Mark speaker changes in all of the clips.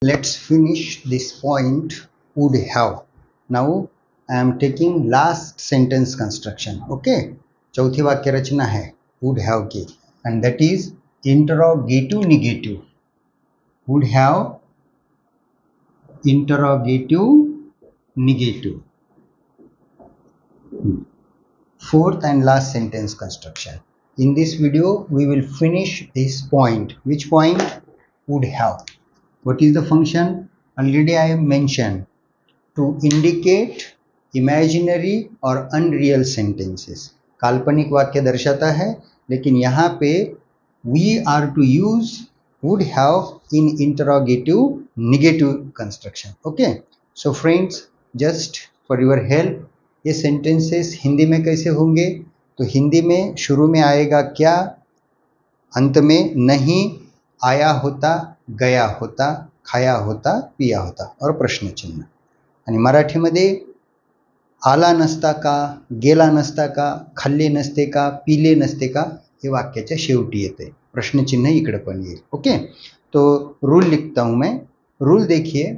Speaker 1: Let's finish this point would have. Now I am taking last sentence construction. Okay, चौथी वाक्य रचना है would have की, and that is interrogative negative. Would have interrogative negative. Fourth and last sentence construction. In this video we will finish this point. Which point? Would have. What is the function? Already I have mentioned, to indicate imaginary or unreal sentences. काल्पनिक वाक्य दर्शाता है, लेकिन यहाँ पे we are to use would have in interrogative negative construction. Okay, so friends, just for your help, ये sentences Hindi में कैसे होंगे? तो हिंदी में शुरू में आएगा क्या, अंत में नहीं, आया होता, गया होता, खाया होता, पिया होता और प्रश्न चिन्ह. आणि मराठीमध्ये आला नसता का, गेला नसता का, खाल्ले नसते का, पिले नसते का, हे वाक्याच्या शेवटी येते. प्रश्न चिन्ह इकडे पण येईल. ओके, तो रूल लिखता हूं मैं. रूल देखिए,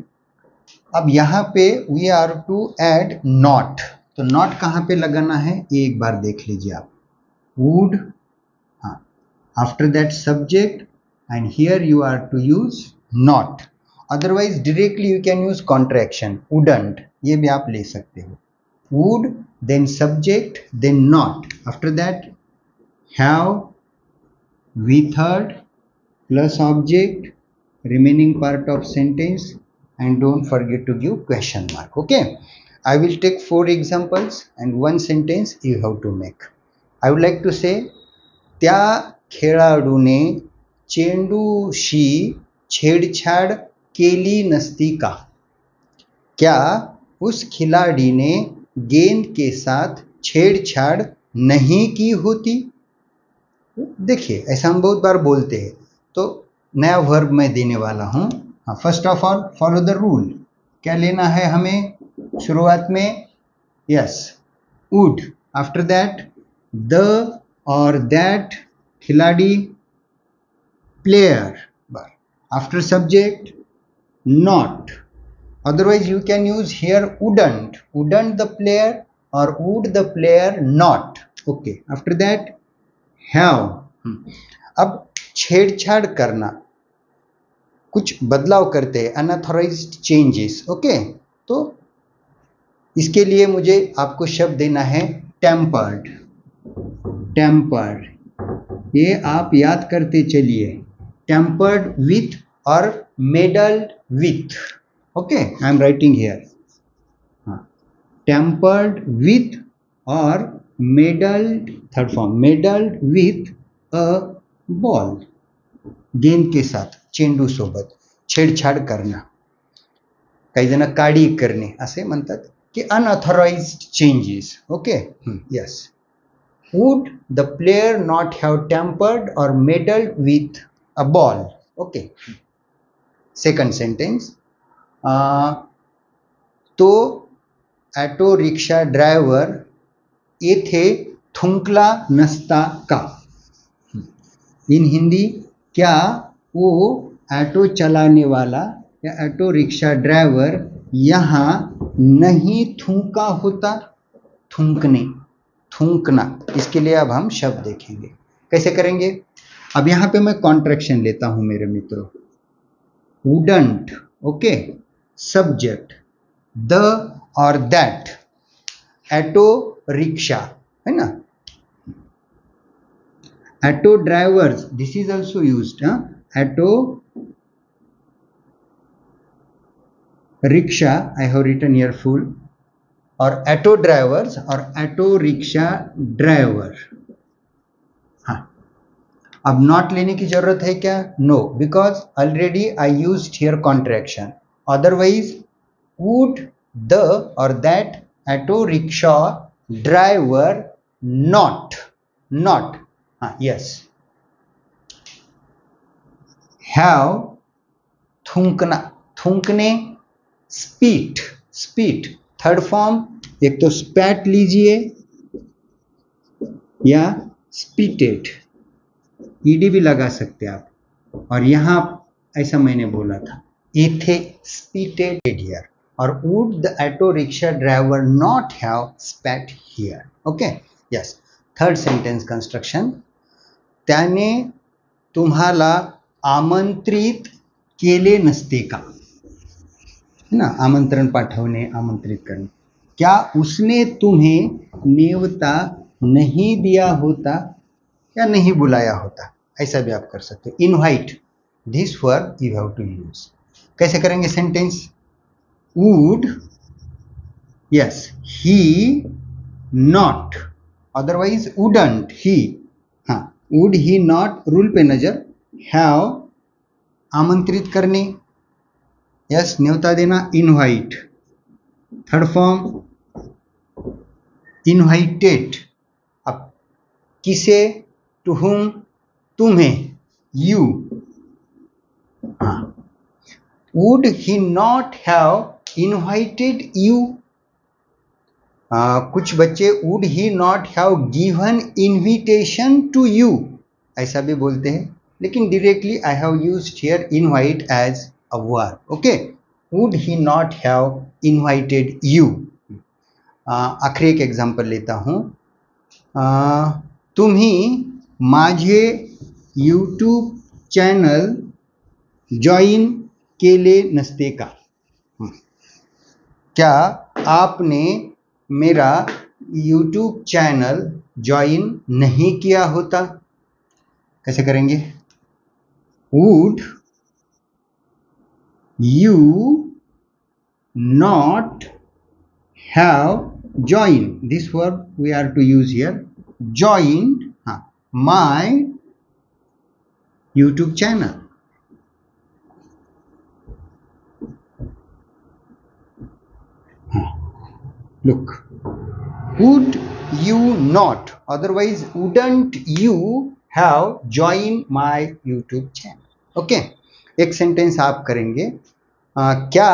Speaker 1: अब यहाँ पे we are to add not. तो नॉट कहाँ पे लगाना है एक बार देख लीजिए आप. वुड, हाँ, after that subject, and here you are to use not. Otherwise directly you can use contraction wouldn't, ये भी आप ले सकते हो. Would, then subject, then not. After that have, with third plus object, remaining part of sentence, and don't forget to give question mark. Okay, I will take 4 examples and one sentence you have to make. I would like to say, त्या खेळाडूने चेंडूशी छेड़छाड़ केली नसती का. क्या उस खिलाड़ी ने गेंद के साथ छेड़छाड़ नहीं की होती. देखिए, ऐसा हम बहुत बार बोलते हैं, तो नया वर्ब मैं देने वाला हूं. First of all follow the rule. क्या लेना है हमें शुरुआत में? Yes, would. After that the और दैट, खिलाड़ी, player. After subject, not. Otherwise you can use here wouldn't. Wouldn't the player or would the player not. Okay. After that have. अब छेड़छाड़ करना, कुछ बदलाव करते हैं, अनऑथराइज्ड चेंजेस. ओके, तो इसके लिए मुझे आपको शब्द देना है टेम्पर्ड. टेम्पर्ड, ये आप याद करते चलिए. टेम्पर्ड विथ और meddled with. Okay, I am writing here. Tempered with और meddled, third form, meddled with a ball. गेंद के साथ, चेंडू सोबत छेडछाड करना. काही जण काडी करणे असे म्हणतात की unauthorized changes. Okay, yes. Would the player not have tampered or meddled with a ball? Okay. Second sentence. तो ऑटो रिक्शा ड्रायव्हर येथे थुंकला नसता का. इन हिंदी, क्या वो ऑटो चलाने वाला या ऑटो रिक्शा ड्राइवर यहाँ नहीं थूका होता. थूकने, थूकना, इसके लिए अब हम शब्द देखेंगे. कैसे करेंगे? अब यहां पे मैं कॉन्ट्रैक्शन लेता हूं मेरे मित्रों. वुडंट. ओके, सब्जेक्ट द और दैट, ऑटो रिक्शा है ना, auto drivers, this is also used. Auto rickshaw, I have written here full, और ऑटो ड्राइवर्स और ऑटो रिक्शा ड्राइवर. हाँ, अब नॉट लेने की जरूरत है क्या? No, because already I used here contraction. Otherwise would the और that auto rickshaw driver not. Not, हाँ, यस. हैव, थूकना, थूकने, स्पीट. स्पीट, थर्ड फॉर्म, एक तो स्पैट लीजिए या स्पीटेड, ईडी भी लगा सकते आप. और यहां ऐसा मैंने बोला था, spitted here, or would the auto rickshaw driver not have spat here? Okay, yes. Third sentence construction, त्याने तुम्हाला आमंत्रित केले नसते का, है ना, आमंत्रण पाठवणे, आमंत्रित करणे. क्या उसने तुम्हें नेवता नहीं दिया होता या नहीं बुलाया होता, ऐसा भी आप कर सकते हो. Invite, this verb you have to use. कैसे करेंगे sentence? Would, yes, he not, otherwise wouldn't he. हाँ, वुड ही नॉट, रूल पे नजर. हैव, आमंत्रित करने, यस, न्योता देना, इनवाइट. Third form invited. अब किसे? टू हुम, तुम्हें, यू. हाँ, would he not have invited you. कुछ बच्चे would he not have given invitation to you, ऐसा भी बोलते हैं, लेकिन directly I have used here invite as a verb. Okay, would he not have invited you. आखिरी एक एग्जाम्पल लेता हूं. तुम्ही माझे यूट्यूब चॅनल जॉइन केले नसते का. क्या आपने मेरा यूट्यूब चैनल ज्वाइन नहीं किया होता. कैसे करेंगे? Would you not have joined, this verb we are to use here, joined my YouTube channel. Look, would you not, otherwise wouldn't you have joined my YouTube channel. Okay, एक sentence आप करेंगे, क्या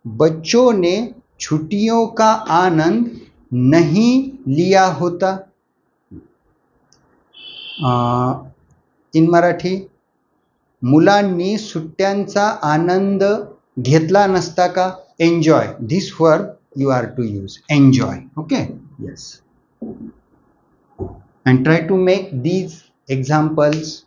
Speaker 1: बच्चों ने छुट्टियों का आनंद नहीं लिया होता. इन मराठी, मुलांनी सुट्ट्यांचा आनंद घेतला नसता का. Enjoy, this verb you are to use, enjoy. Okay, yes. And try to make these examples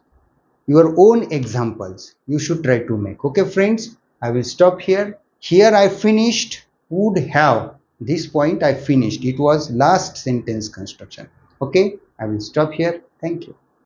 Speaker 1: your own examples. You should try to make. Okay friends, I will stop here. Here I finished would have. This point I finished. It was last sentence construction. Okay, I will stop here. Thank you.